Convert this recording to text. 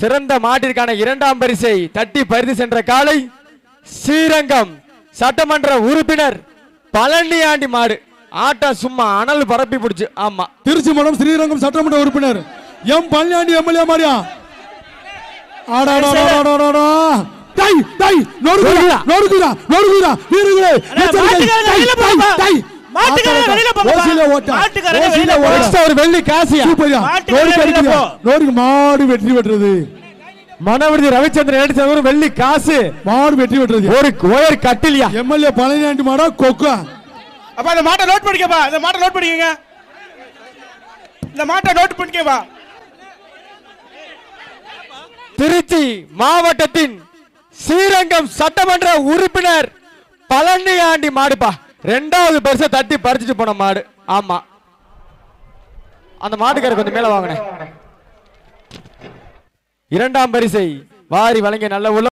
சிறந்த மாட்டிற்கான இரண்டாம் பரிசை தட்டி பரிசு சென்ற காலை ஸ்ரீரங்கம் சட்டமன்ற உறுப்பினர் பழனியாண்டி மாடு. ஆட்டம் சும்மா அனல் பரப்பி பிடிச்சு. ஆமா, திருச்சி மடம் ஸ்ரீரங்கம் சட்டமன்ற உறுப்பினர் எம் பழனியாண்டி எம்எல்ஏ மாடியா. மாடு வெற்றி பெற்றது. மனவிருதி ரவிச்சந்திரன் எடுத்த வெள்ளி காசு. மாடு வெற்றி பெற்றது. ஒரு ஒயர் கட்டிலியா எம்எல்ஏ பழனியாண்டி மாடா கொக்கா. அப்ப அந்த மாட்டை நோட் பண்ணிக்கப்பா. இந்த மாட்டை நோட் பண்ணிக்கங்க. இந்த மாட்டை நோட் பண்ணிக்கப்பா. திருச்சி மாவட்டத்தின் ஸ்ரீரங்கம் சட்டமன்ற உறுப்பினர் பழனியாண்டி மாடுப்பா. இரண்டாவது பரிசை தட்டி பறிச்சுட்டு போன மாடு. ஆமா, அந்த மாட்டுக்கார கொஞ்சம் மேல வாங்கினேன். இரண்டாம் பரிசை வாரி வழங்கிய நல்ல உள்ள